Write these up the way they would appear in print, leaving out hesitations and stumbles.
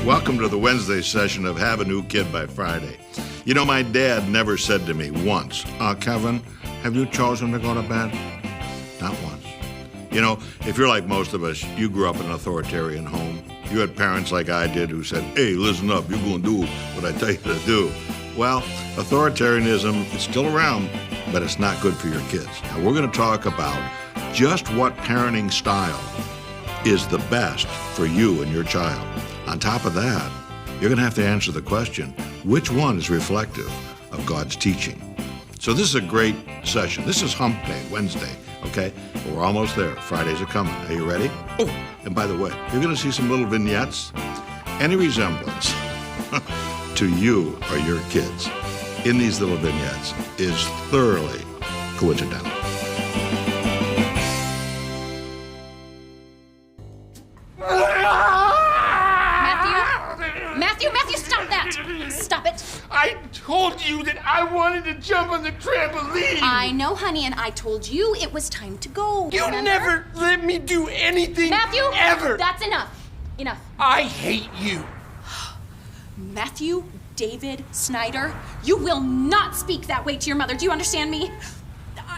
Welcome to the Wednesday session of Have a New Kid by Friday. You know, my dad never said to me once, Kevin, have you chosen to go to bed? Not once. You know, if you're like most of us, you grew up in an authoritarian home. You had parents like I did who said, hey, listen up, you're going to do what I tell you to do. Well, authoritarianism is still around, but it's not good for your kids. Now, we're going to talk about just what parenting style is the best for you and your child. On top of that, you're going to have to answer the question, which one is reflective of God's teaching? So this is a great session. This is Hump Day, Wednesday, okay? But we're almost there. Fridays are coming. Are you ready? Oh, and by the way, you're going to see some little vignettes. Any resemblance to you or your kids in these little vignettes is thoroughly coincidental. Matthew, stop that! Stop it! I told you that I wanted to jump on the trampoline! I know, honey, and I told you it was time to go. You remember? never let me do anything, Matthew, ever! That's enough. Enough. I hate you. Matthew David Snyder, you will not speak that way to your mother. Do you understand me?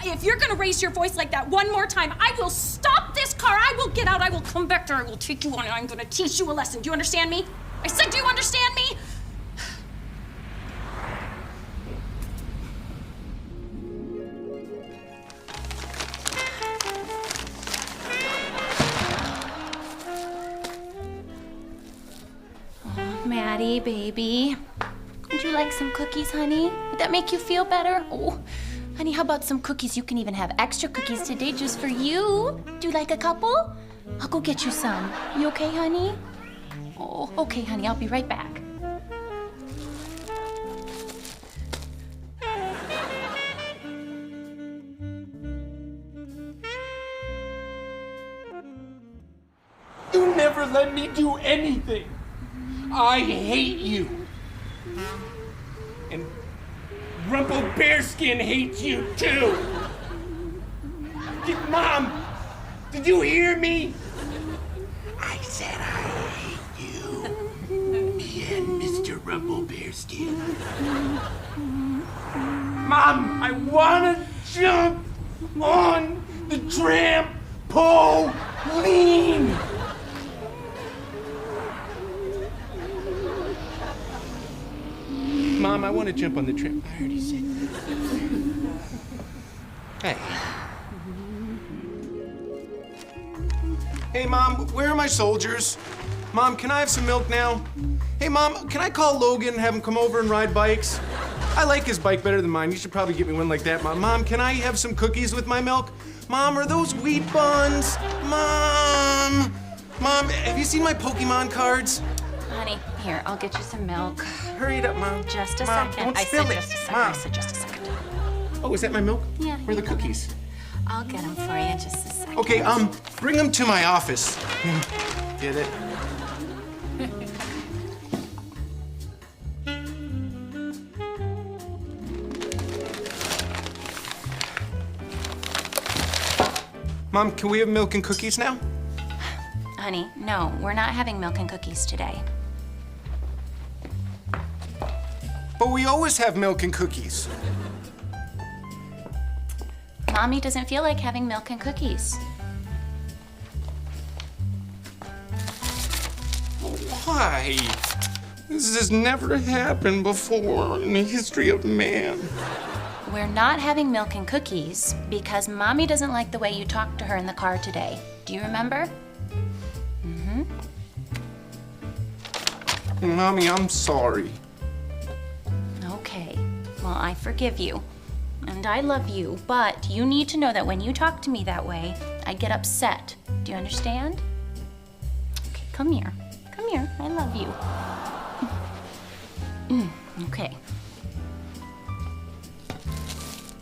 If you're gonna raise your voice like that one more time, I will stop this car. I will get out. I will come back there. I will take you on and I'm gonna teach you a lesson. Do you understand me? I said, do you understand me? Oh, Maddie, baby. Would you like some cookies, honey? Would that make you feel better? Oh, honey, how about some cookies? You can even have extra cookies today just for you. Do you like a couple? I'll go get you some. You okay, honey? Oh, okay, honey, I'll be right back. You never let me do anything. I hate you. And Rumple Bearskin hates you too. Mom, did you hear me? I said I hate you. Me and Mr. Rumple Bearskin. Mom, I wanna jump on the trampoline. Mom, I want to jump on the tramp. I already said that. Hey. Hey, Mom, where are my soldiers? Mom, can I have some milk now? Hey, Mom, can I call Logan and have him come over and ride bikes? I like his bike better than mine. You should probably get me one like that, Mom. Mom, can I have some cookies with my milk? Mom, are those wheat buns? Mom! Mom, have you seen my Pokemon cards? Honey, here, I'll get you some milk. Hurry it up, Mom. Just a Mom, second. Don't I spill said it. just a second. Mom. I said just a second. Oh, is that my milk? Yeah. Where are the cookies? I'll get them for you just a second. Okay, bring them to my office. Get it? Mom, can we have milk and cookies now? Honey, no, we're not having milk and cookies today. But we always have milk and cookies. Mommy doesn't feel like having milk and cookies. Why? This has never happened before in the history of man. We're not having milk and cookies because Mommy doesn't like the way you talked to her in the car today. Do you remember? Mm-hmm. Mommy, I'm sorry. Okay, well, I forgive you. And I love you, but you need to know that when you talk to me that way, I get upset. Do you understand? Okay, come here. Come here, I love you. Okay.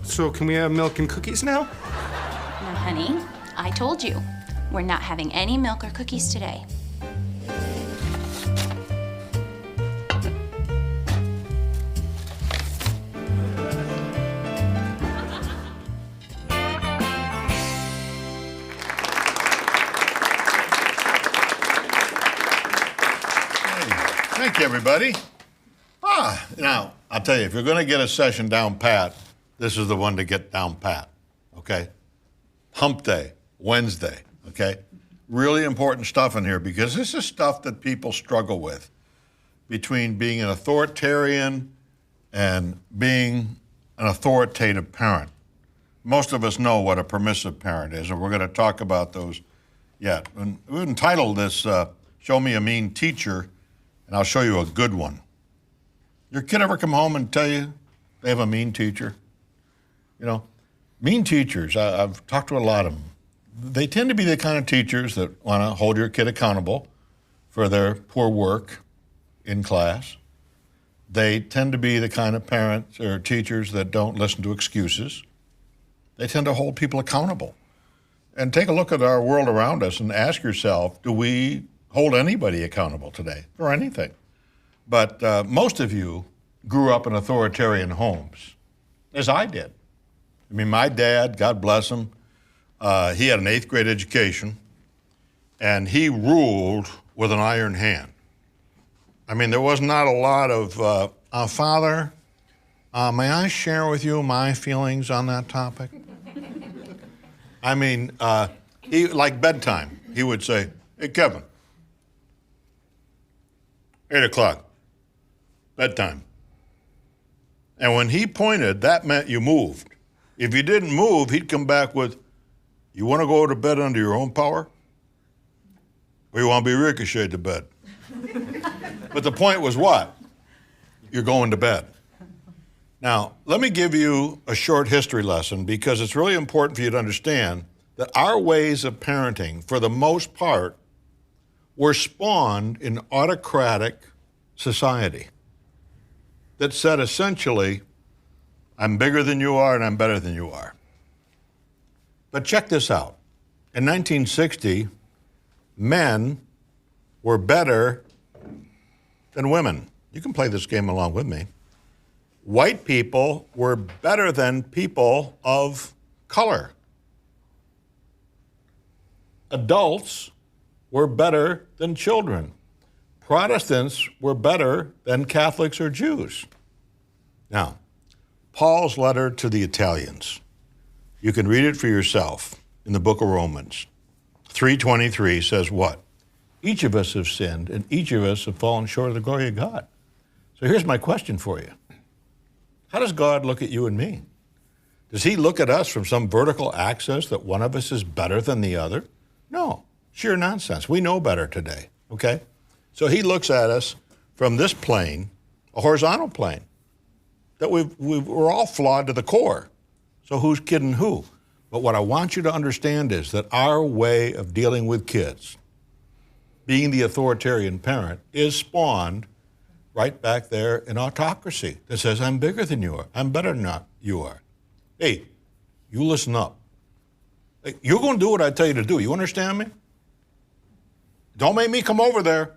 So can we have milk and cookies now? Now, honey, I told you, we're not having any milk or cookies today. Thank you, everybody. Now, I'll tell you, if you're going to get a session down pat, this is the one to get down pat, okay? Hump Day, Wednesday, okay? Really important stuff in here because this is stuff that people struggle with between being an authoritarian and being an authoritative parent. Most of us know what a permissive parent is, and we're going to talk about those yet. And we've entitled this, Show Me a Mean Teacher, and I'll show you a good one. Your kid ever come home and tell you they have a mean teacher? You know, mean teachers, I've talked to a lot of them. They tend to be the kind of teachers that want to hold your kid accountable for their poor work in class. They tend to be the kind of parents or teachers that don't listen to excuses. They tend to hold people accountable. And take a look at our world around us and ask yourself, do we hold anybody accountable today for anything? But most of you grew up in authoritarian homes, as I did. I mean, my dad, God bless him, he had an 8th grade education, and he ruled with an iron hand. I mean, there was not a lot of, Father, may I share with you my feelings on that topic? I mean, he, like bedtime, he would say, hey, Kevin, 8 o'clock, bedtime. And when he pointed, that meant you moved. If you didn't move, he'd come back with, you want to go to bed under your own power? Or you want to be ricocheted to bed? But the point was what? You're going to bed. Now, let me give you a short history lesson because it's really important for you to understand that our ways of parenting, for the most part, were spawned in autocratic society that said essentially, I'm bigger than you are and I'm better than you are. But check this out. In 1960, men were better than women. You can play this game along with me. White people were better than people of color. Adults were better than children. Protestants were better than Catholics or Jews. Now, Paul's letter to the Italians, you can read it for yourself in the book of Romans. 3:23 says what? Each of us have sinned and each of us have fallen short of the glory of God. So here's my question for you. How does God look at you and me? Does he look at us from some vertical axis that one of us is better than the other? No, sheer nonsense. We know better today, okay? So he looks at us from this plane, a horizontal plane, that we're all flawed to the core. So who's kidding who? But what I want you to understand is that our way of dealing with kids, being the authoritarian parent, is spawned right back there in autocracy that says, I'm bigger than you are. I'm better than you are. Hey, you listen up. Hey, you're going to do what I tell you to do. You understand me? Don't make me come over there.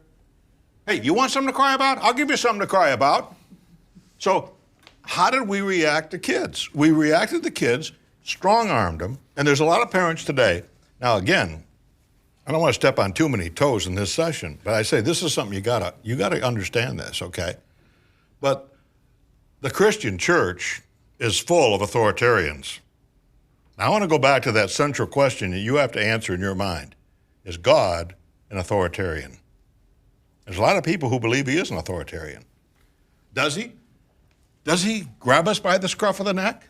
Hey, you want something to cry about? I'll give you something to cry about. So how did we react to kids? We reacted to kids, strong-armed them, and there's a lot of parents today. Now, again, I don't want to step on too many toes in this session, but I say this is something you gotta understand this, okay? But the Christian church is full of authoritarians. Now, I want to go back to that central question that you have to answer in your mind. Is God an authoritarian? There's a lot of people who believe he is an authoritarian. Does he? Does he grab us by the scruff of the neck?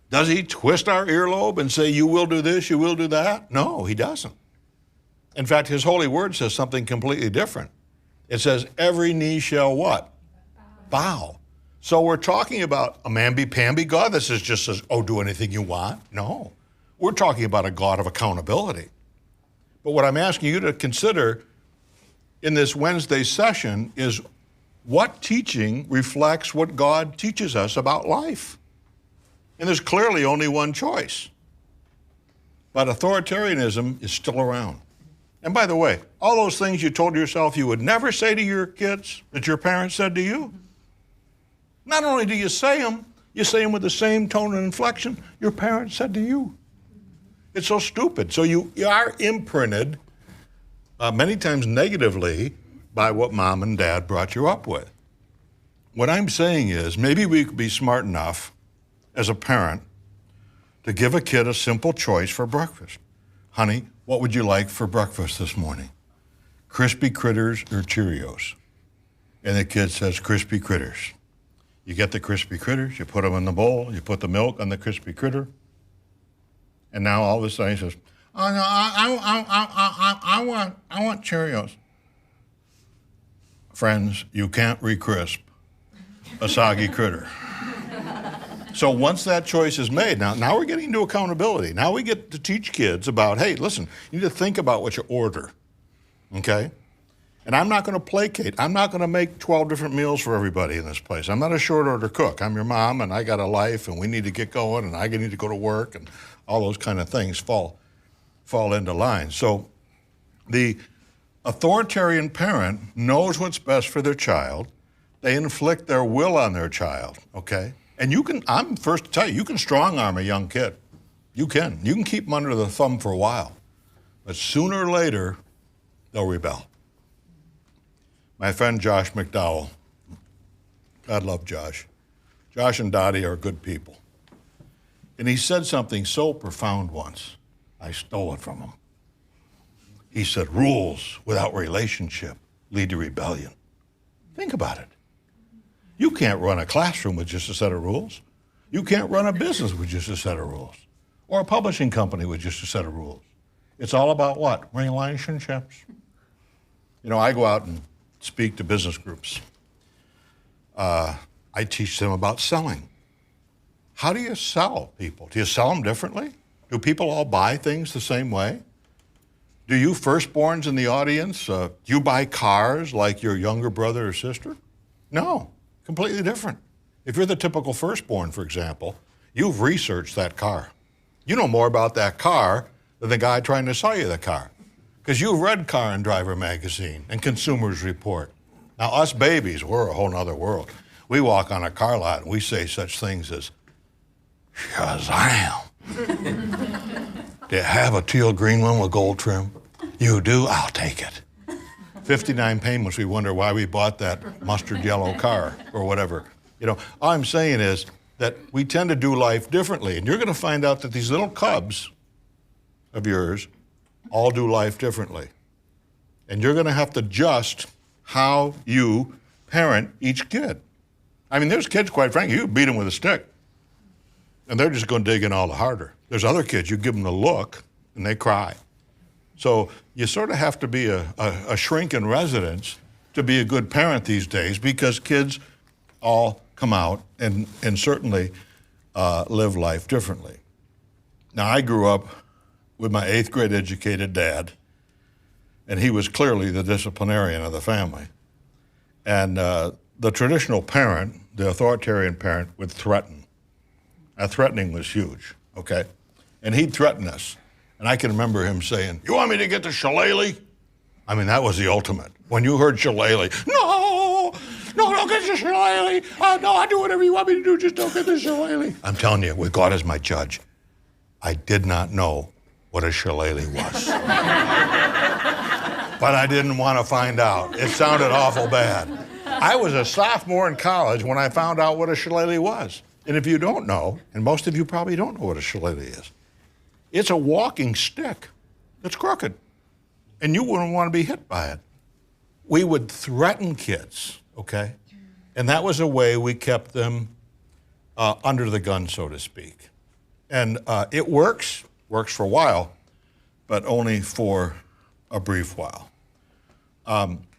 Does he twist our earlobe and say, you will do this, you will do that? No, he doesn't. In fact, his holy word says something completely different. It says, every knee shall what? Bow. So we're talking about a mamby-pamby God that just says, oh, do anything you want? No. We're talking about a God of accountability. But what I'm asking you to consider in this Wednesday session is what teaching reflects what God teaches us about life? And there's clearly only one choice. But authoritarianism is still around. And by the way, all those things you told yourself you would never say to your kids that your parents said to you, not only do you say them with the same tone and inflection your parents said to you. It's so stupid. So you are imprinted many times negatively by what mom and dad brought you up with. What I'm saying is maybe we could be smart enough as a parent to give a kid a simple choice for breakfast. Honey, what would you like for breakfast this morning? Crispy Critters or Cheerios? And the kid says, Crispy Critters. You get the Crispy Critters, you put them in the bowl, you put the milk on the Crispy Critter, and now all of a sudden he says, oh no, I want Cheerios. Friends, you can't recrisp a soggy critter. So once that choice is made, now we're getting into accountability. Now we get to teach kids about, hey, listen, you need to think about what you order, okay? And I'm not going to placate. I'm not going to make 12 different meals for everybody in this place. I'm not a short order cook. I'm your mom, and I got a life, and we need to get going, and I need to go to work, and all those kind of things fall into line. So the authoritarian parent knows what's best for their child. They inflict their will on their child, okay? And I'm first to tell you, you can strong arm a young kid. You can keep them under the thumb for a while. But sooner or later, they'll rebel. My friend Josh McDowell, God love Josh. Josh and Dottie are good people. And he said something so profound once. I stole it from him. He said, rules without relationship lead to rebellion. Think about it. You can't run a classroom with just a set of rules. You can't run a business with just a set of rules. Or a publishing company with just a set of rules. It's all about what? Relationships. You know, I go out and speak to business groups. I teach them about selling. How do you sell people? Do you sell them differently? Do people all buy things the same way? Do you firstborns in the audience, do you buy cars like your younger brother or sister? No, completely different. If you're the typical firstborn, for example, you've researched that car. You know more about that car than the guy trying to sell you the car. Because you've read Car and Driver magazine and Consumers Report. Now, us babies, we're a whole nother world. We walk on a car lot and we say such things as, Shazam. Do you have a teal green one with gold trim? You do? I'll take it. 59 payments, we wonder why we bought that mustard yellow car or whatever. You know, all I'm saying is that we tend to do life differently. And you're going to find out that these little cubs of yours all do life differently. And you're going to have to adjust how you parent each kid. I mean, there's kids, quite frankly, you beat them with a stick, and they're just going to dig in all the harder. There's other kids, you give them the look, and they cry. So you sort of have to be a shrink in residence to be a good parent these days, because kids all come out and certainly live life differently. Now, I grew up with my 8th grade educated dad, and he was clearly the disciplinarian of the family. And the traditional parent, the authoritarian parent, would threaten. Threatening was huge, okay? And he'd threaten us. And I can remember him saying, you want me to get the shillelagh? I mean, that was the ultimate. When you heard shillelagh, no, don't get the shillelagh. No, I'll do whatever you want me to do, just don't get the shillelagh. I'm telling you, with God as my judge, I did not know what a shillelagh was. But I didn't want to find out. It sounded awful bad. I was a sophomore in college when I found out what a shillelagh was. And if you don't know, and most of you probably don't know what a shillelagh is, it's a walking stick that's crooked. And you wouldn't want to be hit by it. We would threaten kids, okay? And that was a way we kept them under the gun, so to speak. And it works for a while, but only for a brief while.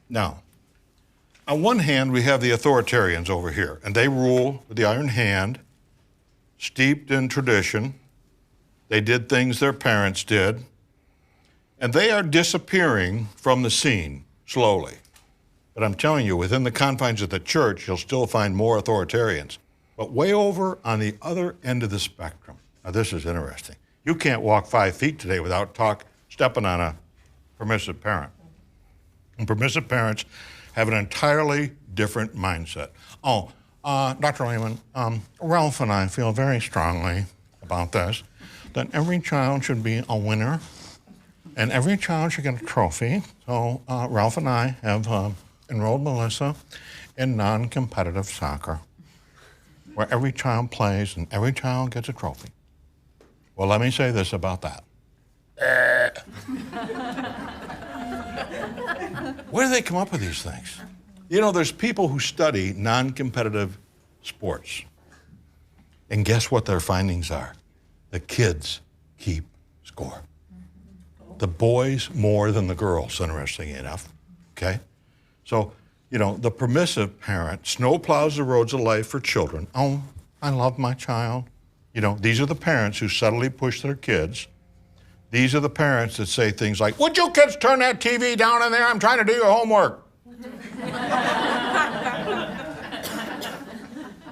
Now, on one hand, we have the authoritarians over here, and they rule with the iron hand, steeped in tradition. They did things their parents did, and they are disappearing from the scene slowly. But I'm telling you, within the confines of the church, you'll still find more authoritarians. But way over on the other end of the spectrum, now this is interesting. You can't walk 5 feet today without stepping on a permissive parent. And permissive parents have an entirely different mindset. Dr. Leman, Ralph and I feel very strongly about this, that every child should be a winner, and every child should get a trophy. So Ralph and I have enrolled Melissa in non-competitive soccer, where every child plays and every child gets a trophy. Well, let me say this about that. Where do they come up with these things? You know, there's people who study non-competitive sports. And guess what their findings are? The kids keep score. The boys more than the girls, interestingly enough, okay? So, you know, the permissive parent snowplows the roads of life for children. Oh, I love my child. You know, these are the parents who subtly push their kids. These are the parents that say things like, would you kids turn that TV down in there? I'm trying to do your homework.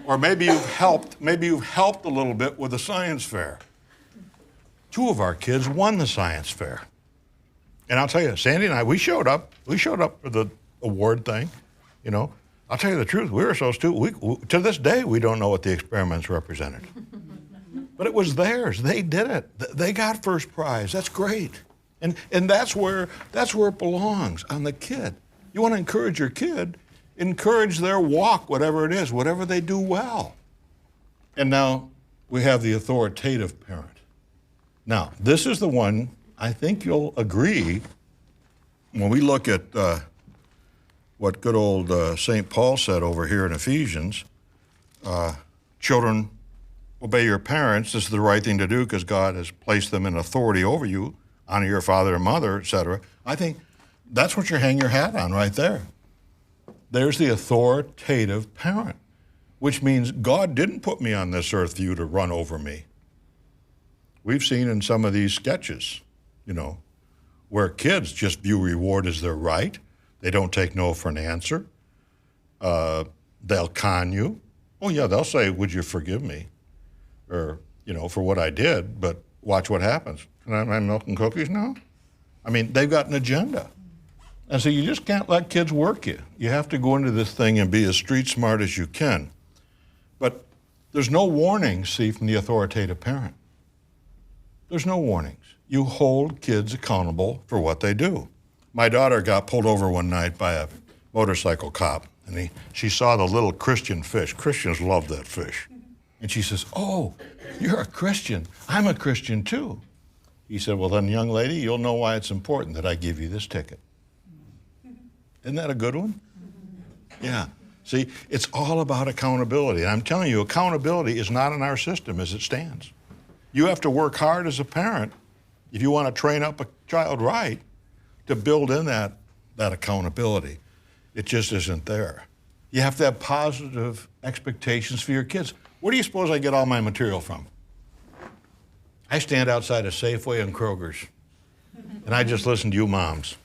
Or maybe you've helped a little bit with the science fair. 2 of our kids won the science fair. And I'll tell you, Sandy and I, we showed up for the award thing, you know. I'll tell you the truth, we were so stupid. To this day, we don't know what the experiments represented. But it was theirs. They did it. They got first prize. That's great. And that's where it belongs, on the kid. You want to encourage your kid, encourage their walk, whatever it is, whatever they do well. And now we have the authoritative parent. Now, this is the one I think you'll agree when we look at what good old St. Paul said over here in Ephesians, children, obey your parents. This is the right thing to do because God has placed them in authority over you. Honor your father and mother, etc. I think that's what you hang your hat on right there. There's the authoritative parent, which means God didn't put me on this earth for you to run over me. We've seen in some of these sketches, you know, where kids just view reward as their right. They don't take no for an answer. They'll con you. Oh yeah, they'll say, would you forgive me? Or, you know, for what I did, but watch what happens. Can I have my milk and cookies now? I mean, they've got an agenda. And so you just can't let kids work you. You have to go into this thing and be as street smart as you can. But there's no warnings, see, from the authoritative parent. There's no warnings. You hold kids accountable for what they do. My daughter got pulled over one night by a motorcycle cop, and she saw the little Christian fish. Christians love that fish. And she says, oh, you're a Christian. I'm a Christian too. He said, well then, young lady, you'll know why it's important that I give you this ticket. Isn't that a good one? Yeah. See, it's all about accountability. And I'm telling you, accountability is not in our system as it stands. You have to work hard as a parent if you want to train up a child right to build in that accountability. It just isn't there. You have to have positive expectations for your kids. Where do you suppose I get all my material from? I stand outside a Safeway and Kroger's, and I just listen to you moms.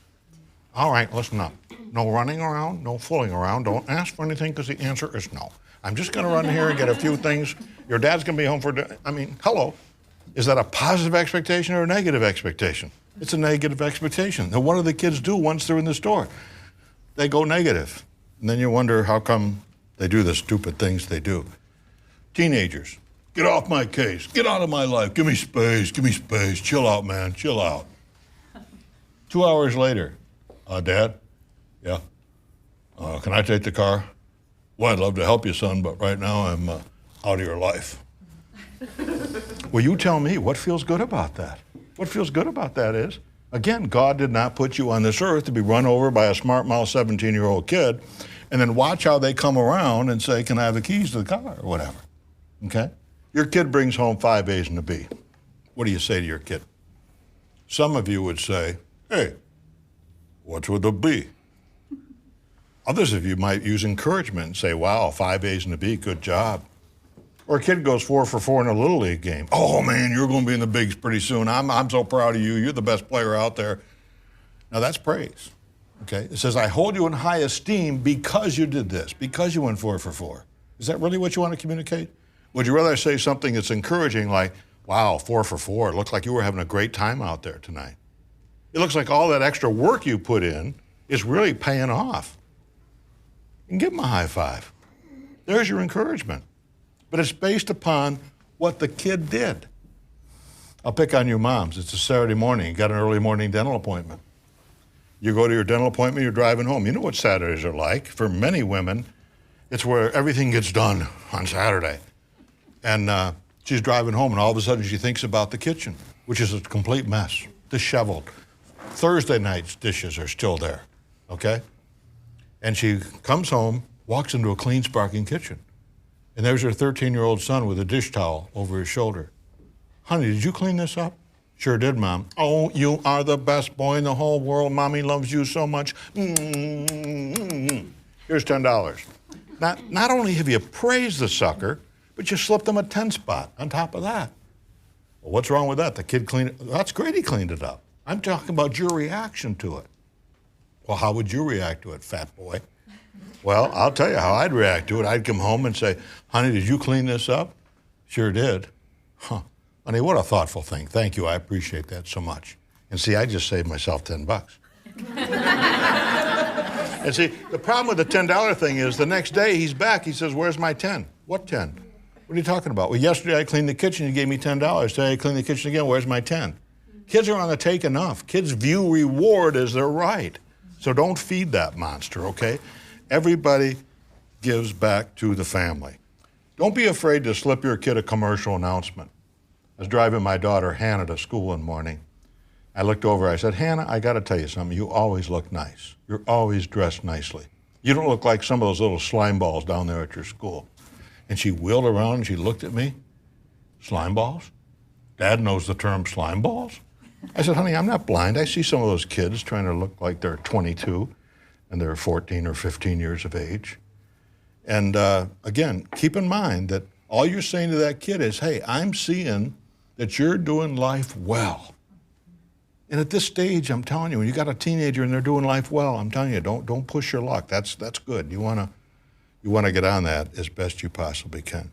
All right, listen up. No running around, no fooling around. Don't ask for anything because the answer is no. I'm just going to run here and get a few things. Your dad's going to be home for dinner. I mean, hello. Is that a positive expectation or a negative expectation? It's a negative expectation. Now, what do the kids do once they're in the store? They go negative. And then you wonder how come they do the stupid things they do. Teenagers, get off my case. Get out of my life. Give me space. Give me space. Chill out, man. Chill out. 2 hours later, Dad? Yeah? Can I take the car? Well, I'd love to help you, son, but right now I'm out of your life. Well, you tell me, what feels good about that? What feels good about that is, again, God did not put you on this earth to be run over by a smart-mouthed 17-year-old kid and then watch how they come around and say, can I have the keys to the car or whatever, okay? Your kid brings home 5 A's and a B. What do you say to your kid? Some of you would say, hey, what's with the B? Others of you might use encouragement and say, wow, 5 A's and a B, good job. Or a kid goes 4 for 4 in a Little League game. Oh man, you're going to be in the bigs pretty soon. I'm so proud of you. You're the best player out there. Now that's praise, okay? It says, I hold you in high esteem because you did this, because you went 4 for 4. Is that really what you want to communicate? Would you rather say something that's encouraging like, wow, 4 for 4, it looks like you were having a great time out there tonight. It looks like all that extra work you put in is really paying off. And give them a high five. There's your encouragement. But it's based upon what the kid did. I'll pick on you moms. It's a Saturday morning. You got an early morning dental appointment. You go to your dental appointment, you're driving home. You know what Saturdays are like. For many women, it's where everything gets done on Saturday. And she's driving home, and all of a sudden she thinks about the kitchen, which is a complete mess, disheveled. Thursday night's dishes are still there, okay? And she comes home, walks into a clean, sparkling kitchen. And there's her 13-year-old son with a dish towel over his shoulder. Honey, did you clean this up? Sure did, Mom. Oh, you are the best boy in the whole world. Mommy loves you so much. Mm-hmm. Here's $10. Not only have you praised the sucker, but you slipped him a 10 spot on top of that. Well, what's wrong with that? The kid cleaned it. That's great he cleaned it up. I'm talking about your reaction to it. Well, how would you react to it, fat boy? Well, I'll tell you how I'd react to it. I'd come home and say, honey, did you clean this up? Sure did. Huh. Honey, what a thoughtful thing. Thank you. I appreciate that so much. And see, I just saved myself $10. And see, the problem with the $10 thing is the next day he's back. He says, where's my 10? What 10? What are you talking about? Well, yesterday I cleaned the kitchen. You gave me $10. Today I cleaned the kitchen again. Where's my 10? Kids are on the take enough. Kids view reward as their right. So don't feed that monster, okay? Everybody gives back to the family. Don't be afraid to slip your kid a commercial announcement. I was driving my daughter Hannah to school one morning. I looked over, I said, Hannah, I gotta tell you something, you always look nice. You're always dressed nicely. You don't look like some of those little slime balls down there at your school. And she wheeled around and she looked at me. Slime balls? Dad knows the term slime balls? I said, honey, I'm not blind. I see some of those kids trying to look like they're 22 and they're 14 or 15 years of age. And again, keep in mind that all you're saying to that kid is, hey, I'm seeing that you're doing life well. And at this stage, I'm telling you, when you got a teenager and they're doing life well, I'm telling you, don't push your luck. That's good. You wanna get on that as best you possibly can.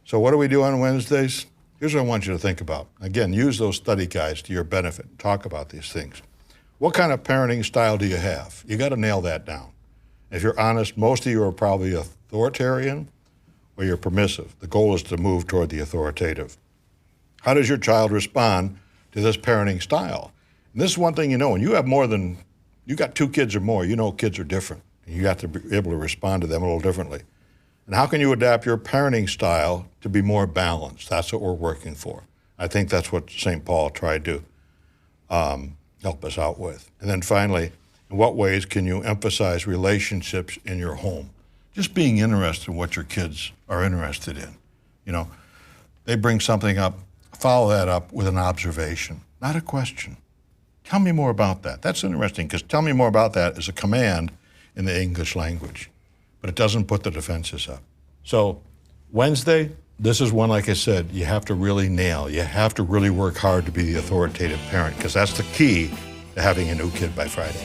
So what do we do on Wednesdays? Here's what I want you to think about. Again, use those study guides to your benefit. Talk about these things. What kind of parenting style do you have? You got to nail that down. If you're honest, most of you are probably authoritarian or you're permissive. The goal is to move toward the authoritative. How does your child respond to this parenting style? And this is one thing you know, when you have you got 2 kids or more, you know kids are different. And you have to be able to respond to them a little differently. And how can you adapt your parenting style to be more balanced? That's what we're working for. I think that's what St. Paul tried to help us out with. And then finally, in what ways can you emphasize relationships in your home? Just being interested in what your kids are interested in. You know, they bring something up, follow that up with an observation, not a question. Tell me more about that. That's interesting, because tell me more about that is a command in the English language, but it doesn't put the defenses up. So Wednesday, this is one, like I said, you have to really nail. You have to really work hard to be the authoritative parent, because that's the key to having a new kid by Friday.